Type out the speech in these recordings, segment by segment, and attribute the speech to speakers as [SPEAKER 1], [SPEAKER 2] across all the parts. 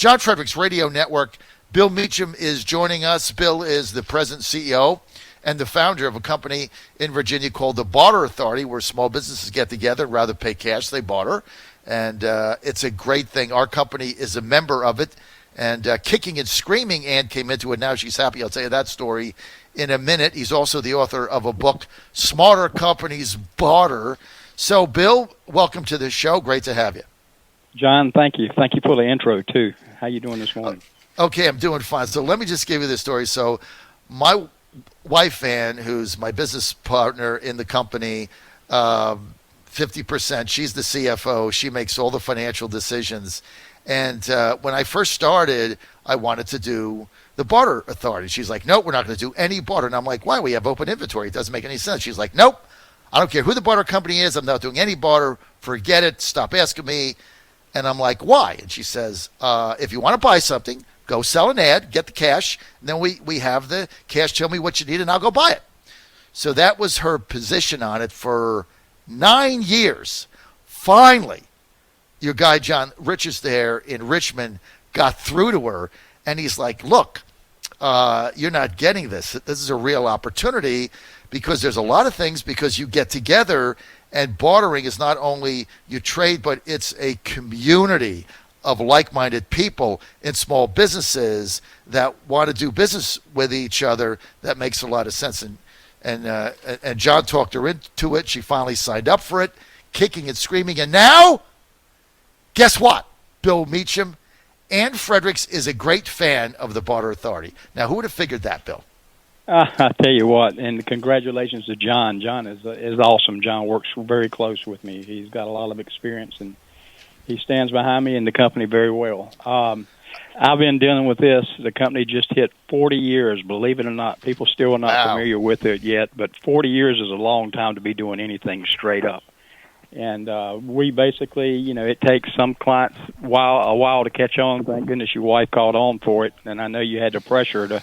[SPEAKER 1] John Fredericks Radio Network. Bill Meachem is joining us. Bill is the president CEO and the founder of a company in Virginia called the Barter Authority, where small businesses get together. Rather than pay cash, they barter. And it's a great thing. Our company is a member of it. And kicking and screaming, Ann came into it. Now she's happy. I'll tell you that story in a minute. He's also the author of a book, Smarter Companies Barter. So, Bill, welcome to the show. Great to have you.
[SPEAKER 2] John, thank you. Thank you for the intro, too. How you doing this morning?
[SPEAKER 1] Okay, I'm doing fine. So let me just give you this story. So my wife, Ann, who's my business partner in the company, 50%, she's the CFO. She makes all the financial decisions. And when I first started, I wanted to do the Barter Authority. She's like, nope, we're not going to do any barter. And I'm like, why? We have open inventory. It doesn't make any sense. She's like, nope, I don't care who the barter company is. I'm not doing any barter. Forget it. Stop asking me. And I'm like, why? And she says, if you want to buy something, go sell an ad, get the cash, and then we have the cash. Tell me what you need, and I'll go buy it. So that was her position on it for 9 years. Finally, your guy, John Richards there in Richmond, got through to her, and he's like, look, you're not getting this. This is a real opportunity because there's a lot of things because you get together, and bartering is not only you trade, but it's a community of like-minded people in small businesses that want to do business with each other. That makes a lot of sense. And John talked her into it. She finally signed up for it, kicking and screaming. And now, guess what? Bill Meachem, Ann Fredericks is a great fan of the Barter Authority. Now, who would have figured that, Bill?
[SPEAKER 2] I'll tell you what, and congratulations to John. John is awesome. John works very close with me. He's got a lot of experience, and he stands behind me and the company very well. I've been dealing with this. The company just hit 40 years, believe it or not. People still are not familiar with it yet, but 40 years is a long time to be doing anything straight up. And we basically, it takes some clients a while to catch on. Thank goodness your wife caught on for it, and I know you had to pressure her to.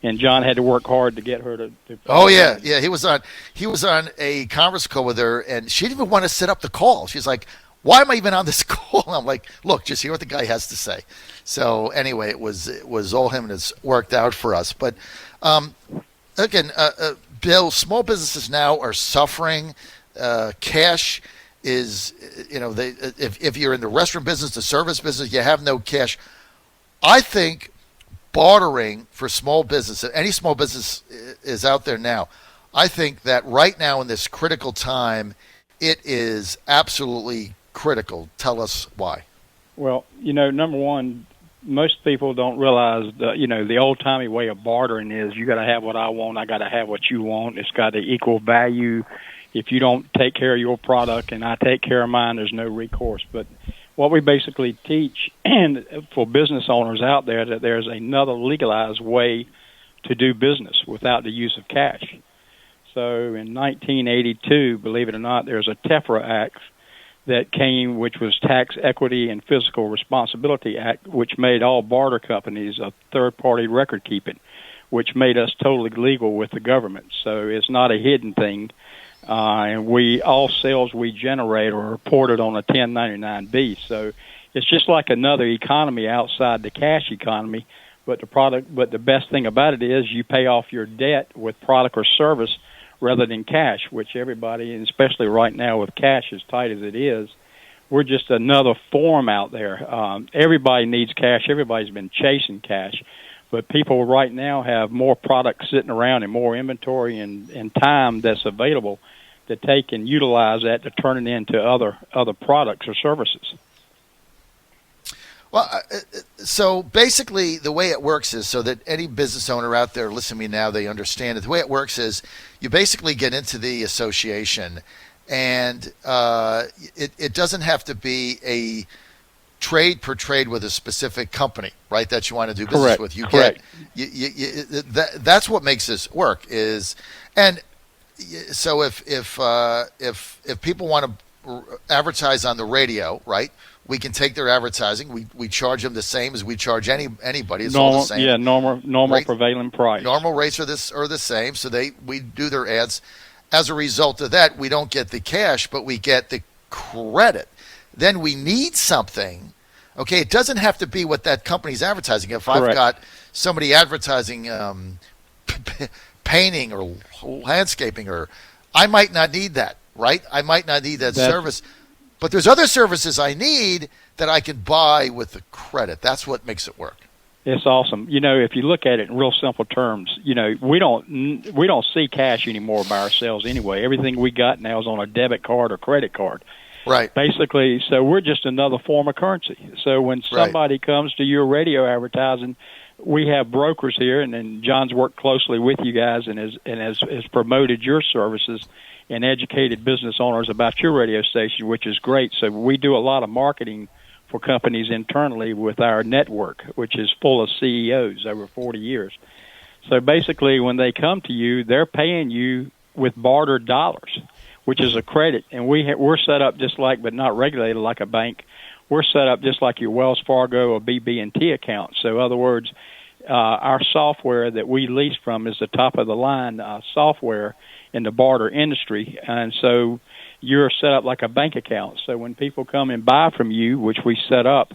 [SPEAKER 2] And John had to work hard to get her to
[SPEAKER 1] oh yeah. He was on a conference call with her, and she didn't even want to set up the call. She's like, why am I even on this call? I'm like, look, just hear what the guy has to say. So anyway, it was all him, and it's worked out for us. But again, Bill, small businesses now are suffering. Cash is, if you're in the restaurant business, the service business, you have no cash. I think bartering for small business, any small business is out there now. I think that right now in this critical time, it is absolutely critical. Tell us why.
[SPEAKER 2] Well, number one, most people don't realize the old-timey way of bartering is you got to have what I want, I got to have what you want. It's got to equal value. If you don't take care of your product and I take care of mine, there's no recourse. But what we basically teach and for business owners out there that there's another legalized way to do business without the use of cash. So in 1982, believe it or not, there's a TEFRA Act that came, which was Tax Equity and Fiscal Responsibility Act, which made all barter companies a third-party record keeping, which made us totally legal with the government. So it's not a hidden thing. And all sales we generate are reported on a 1099-B. So it's just like another economy outside the cash economy. But the best thing about it is you pay off your debt with product or service rather than cash, which everybody, and especially right now with cash as tight as it is, we're just another form out there. Everybody needs cash. Everybody's been chasing cash. But people right now have more products sitting around and more inventory and time that's available to take and utilize that to turn it into other products or services.
[SPEAKER 1] Well, so basically the way it works is, so that any business owner out there listening to me now, they understand it. The way it works is you basically get into the association, and it doesn't have to be a trade per trade with a specific company, right, that you want to do business with. You
[SPEAKER 2] Correct.
[SPEAKER 1] That's what makes this work is, and so if people want to advertise on the radio, right, we can take their advertising. We charge them the same as we charge anybody. It's all the same.
[SPEAKER 2] Yeah, normal rate, prevailing price.
[SPEAKER 1] Normal rates are the same. So we do their ads. As a result of that, we don't get the cash, but we get the credit. Then we need something Okay, it doesn't have to be what that company's advertising. If I've
[SPEAKER 2] Correct.
[SPEAKER 1] got somebody advertising painting or landscaping, or I might not need that, right? I might not need that service. But there's other services I need that I can buy with the credit. That's what makes it work.
[SPEAKER 2] It's awesome. If you look at it in real simple terms, we don't see cash anymore by ourselves anyway. Everything we got now is on a debit card or credit card.
[SPEAKER 1] Right.
[SPEAKER 2] Basically, so we're just another form of currency. So when somebody comes to your radio advertising, we have brokers here, and then John's worked closely with you guys and has promoted your services and educated business owners about your radio station, which is great. So we do a lot of marketing for companies internally with our network, which is full of CEOs over 40 years. So basically, when they come to you, they're paying you with barter dollars, which is a credit. And we're set up just like, but not regulated like a bank. We're set up just like your Wells Fargo or BB&T account. So in other words, our software that we lease from is the top of the line software in the barter industry. And so you're set up like a bank account. So when people come and buy from you, which we set up,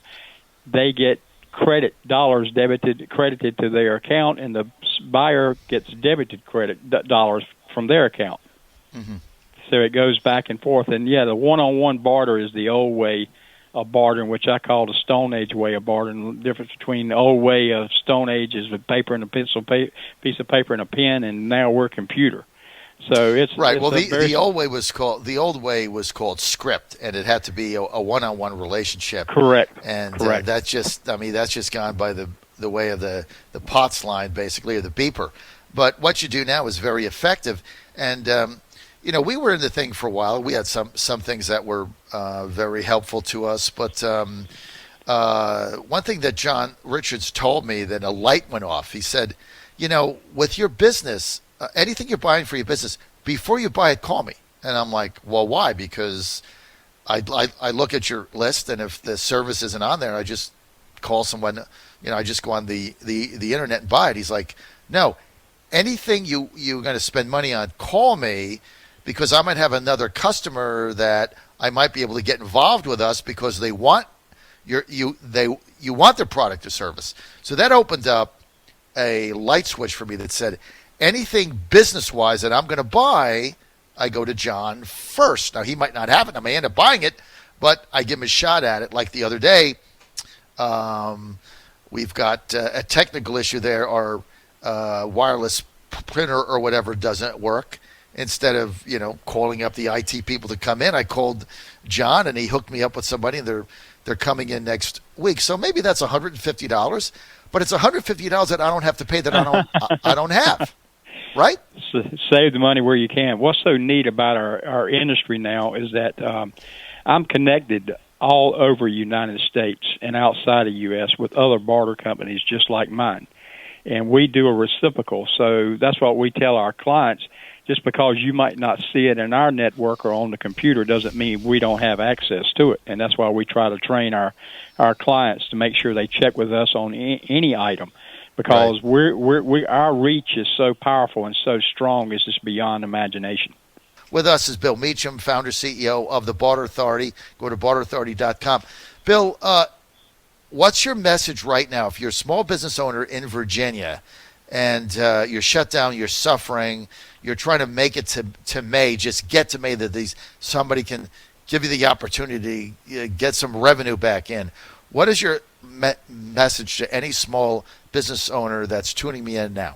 [SPEAKER 2] they get credit dollars credited to their account, and the buyer gets debited credit dollars from their account. Mm-hmm. So it goes back and forth. And, the one-on-one barter is the old way of bartering, which I call the Stone Age way of bartering. The difference between the old way of Stone Age is with paper and a pencil, piece of paper and a pen, and now we're computer. So it's
[SPEAKER 1] right.
[SPEAKER 2] It's
[SPEAKER 1] the old way was called script, and it had to be a one-on-one relationship.
[SPEAKER 2] Correct.
[SPEAKER 1] And
[SPEAKER 2] Correct.
[SPEAKER 1] That's just gone by the way of the POTS line, basically, or the beeper. But what you do now is very effective. And we were in the thing for a while. We had some things that were very helpful to us. But one thing that John Richards told me, that a light went off. He said, with your business, anything you're buying for your business, before you buy it, call me. And I'm like, well, why? Because I look at your list, and if the service isn't on there, I just call someone. I just go on the internet and buy it. He's like, no, anything you're going to spend money on, call me, because I might have another customer that I might be able to get involved with us because they want you want their product or service. So that opened up a light switch for me that said, anything business-wise that I'm going to buy, I go to John first. Now, he might not have it. I may end up buying it, but I give him a shot at it. Like the other day, we've got a technical issue there. Our wireless printer or whatever doesn't work. Instead of, calling up the IT people to come in, I called John, and he hooked me up with somebody, and they're coming in next week. So maybe that's $150, but it's $150 that I don't have to pay that I don't have. Right?
[SPEAKER 2] Save the money where you can. What's so neat about our industry now is that I'm connected all over United States and outside of U.S. with other barter companies just like mine. And we do a reciprocal. So that's what we tell our clients. Just because you might not see it in our network or on the computer doesn't mean we don't have access to it. And that's why we try to train our clients to make sure they check with us on any item. Because our reach is so powerful and so strong, it's just beyond imagination.
[SPEAKER 1] With us is Bill Meachem, founder, CEO of the Barter Authority. Go to barterauthority.com. Bill, what's your message right now? If you're a small business owner in Virginia and you're shut down, you're suffering, you're trying to make it to May, just get to May, that somebody can give you the opportunity to get some revenue back in. What is your message to any small business owner that's tuning me in now?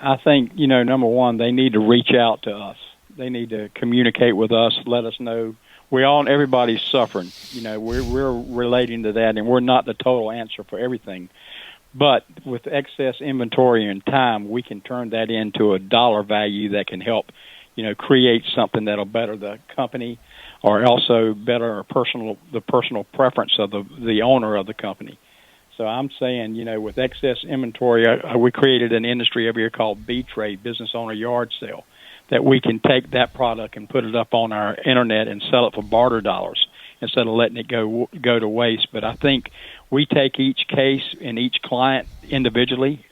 [SPEAKER 2] I think, number one, they need to reach out to us. They need to communicate with us, let us know. Everybody's suffering. We're relating to that, and we're not the total answer for everything. But with excess inventory and time, we can turn that into a dollar value that can help, create something that'll better the company, or also better the personal preference of the owner of the company. So I'm saying, with excess inventory, we created an industry over here called B-Trade, Business Owner Yard Sale, that we can take that product and put it up on our internet and sell it for barter dollars instead of letting it go to waste. But I think we take each case and each client individually.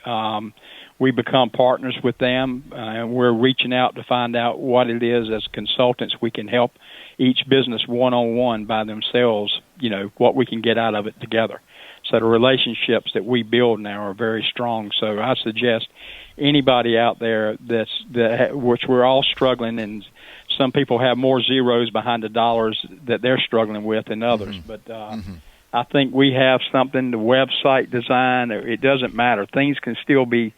[SPEAKER 2] We become partners with them, and we're reaching out to find out what it is as consultants we can help each business one-on-one by themselves what we can get out of it together. So the relationships that we build now are very strong. So I suggest anybody out there which we're all struggling, and some people have more zeros behind the dollars that they're struggling with than others.
[SPEAKER 1] Mm-hmm.
[SPEAKER 2] But I think we have something, the website design, it doesn't matter. Things can still be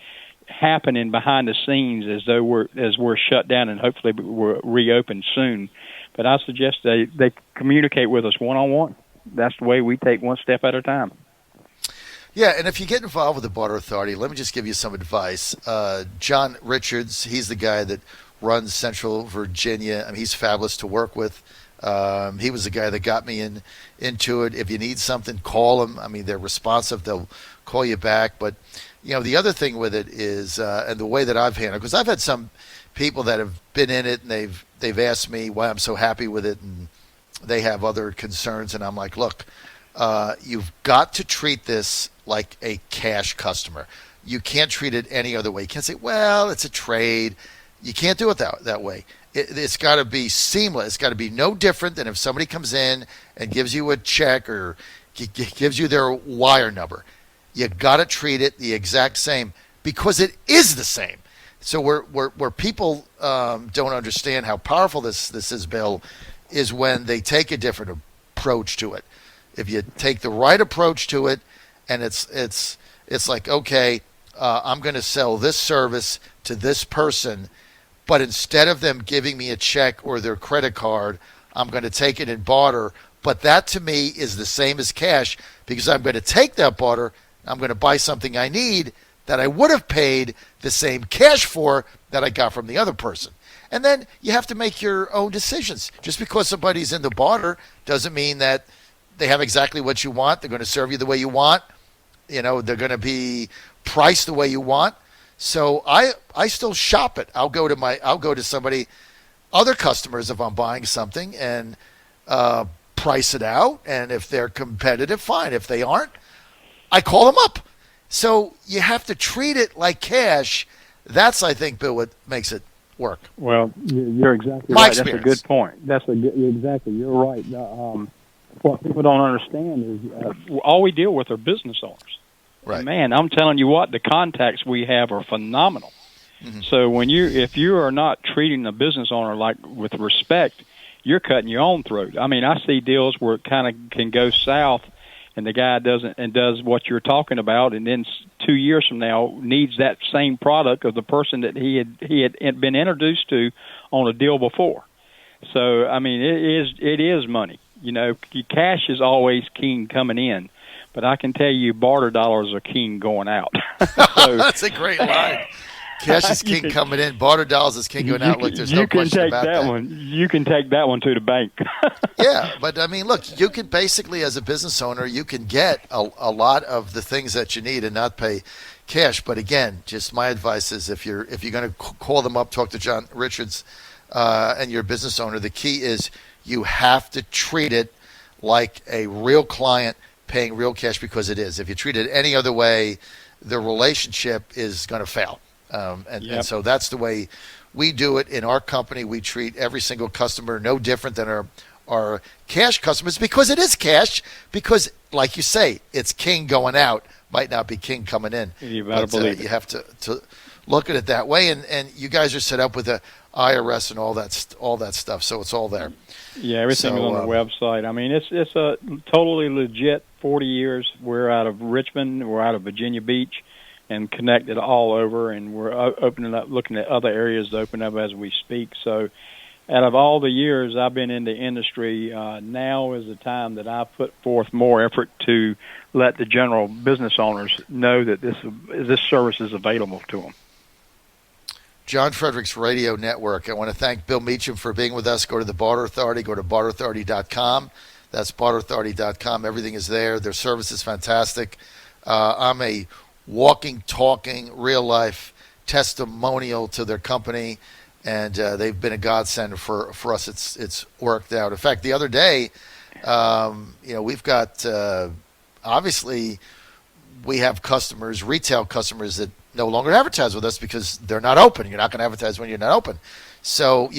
[SPEAKER 2] happening behind the scenes as we're shut down, and hopefully we're reopened soon. But I suggest they communicate with us one-on-one. That's the way we take one step at a time.
[SPEAKER 1] Yeah, and if you get involved with the Barter Authority, let me just give you some advice. John Richards, he's the guy that runs Central Virginia. I mean, he's fabulous to work with. He was the guy that got me into it. If you need something, call them. I mean, they're responsive. They'll call you back. But, the other thing with it is, and the way that I've handled it, because I've had some people that have been in it, and they've asked me why I'm so happy with it, and they have other concerns, and I'm like, look, you've got to treat this like a cash customer. You can't treat it any other way. You can't say, well, it's a trade. You can't do it that way. It's got to be seamless. It's got to be no different than if somebody comes in and gives you a check or gives you their wire number. You got to treat it the exact same, because it is the same. So where people don't understand how powerful this is, Bill, is when they take a different approach to it. If you take the right approach to it, and it's like, okay, I'm going to sell this service to this person, but instead of them giving me a check or their credit card, I'm going to take it in barter. But that to me is the same as cash, because I'm going to take that barter, I'm going to buy something I need that I would have paid the same cash for that I got from the other person. And then you have to make your own decisions. Just because somebody's in the barter doesn't mean that they have exactly what you want. They're going to serve you the way you want. They're going to be priced the way you want. So I still shop it. I'll go to somebody, other customers, if I'm buying something, and price it out. And if they're competitive, fine. If they aren't, I call them up. So you have to treat it like cash. That's, I think, Bill, what makes it work.
[SPEAKER 2] Well, you're exactly
[SPEAKER 1] My
[SPEAKER 2] right.
[SPEAKER 1] experience.
[SPEAKER 2] That's a good point. Exactly. You're right. What people don't understand is all we deal with are business owners.
[SPEAKER 1] Right.
[SPEAKER 2] And man, I'm telling you what, the contacts we have are phenomenal. Mm-hmm. So if you are not treating a business owner with respect, you're cutting your own throat. I mean, I see deals where it kind of can go south, and the guy does what you're talking about, and then 2 years from now needs that same product of the person that he had been introduced to on a deal before. So I mean, it is money. Cash is always king coming in, but I can tell you barter dollars are king going out. So,
[SPEAKER 1] that's a great line. Cash is king coming in, barter dollars is king going out. Look, there's no question about that.
[SPEAKER 2] You can take that one to the bank.
[SPEAKER 1] Yeah, but I mean, look, you can basically, as a business owner, you can get a lot of the things that you need and not pay cash. But again, just my advice is if you're going to call them up, talk to John Richards, and you're a business owner, the key is you have to treat it like a real client paying real cash, because it is. If you treat it any other way, the relationship is going to fail. And so that's the way we do it in our company. We treat every single customer no different than our cash customers, because it is cash, because, like you say, it's king going out, might not be king coming in.
[SPEAKER 2] You better believe it.
[SPEAKER 1] You have to look at it that way, and you guys are set up with the IRS and all that stuff, so it's all there.
[SPEAKER 2] Yeah, everything is on the website. I mean, it's a totally legit 40 years. We're out of Richmond. We're out of Virginia Beach, and connected all over, and we're opening up, looking at other areas to open up as we speak. So out of all the years I've been in the industry, now is the time that I put forth more effort to let the general business owners know that this service is available to them.
[SPEAKER 1] John Fredericks Radio Network. I want to thank Bill Meachem for being with us. Go to the Barter Authority. Go to barterauthority.com. That's barterauthority.com. Everything is there. Their service is fantastic. I'm a walking, talking, real-life testimonial to their company, and they've been a godsend for us. It's worked out. In fact, the other day, we've got obviously we have customers, retail customers, that no longer advertise with us because they're not open. You're not going to advertise when you're not open. So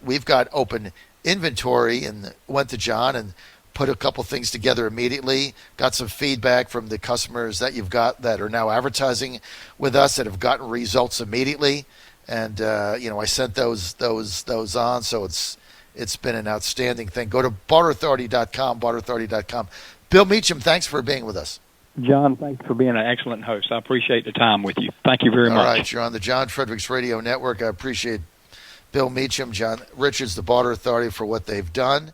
[SPEAKER 1] we've got open inventory, and went to John and put a couple things together immediately. Got some feedback from the customers that you've got that are now advertising with us that have gotten results immediately, and I sent those on. So it's been an outstanding thing. Go to barterauthority.com, barterauthority.com. Bill Meachem, thanks for being with us.
[SPEAKER 2] John, thanks for being an excellent host. I appreciate the time with you. Thank you very much.
[SPEAKER 1] All right, you're on the John Fredericks Radio Network. I appreciate Bill Meachem, John Richards, the Barter Authority, for what they've done.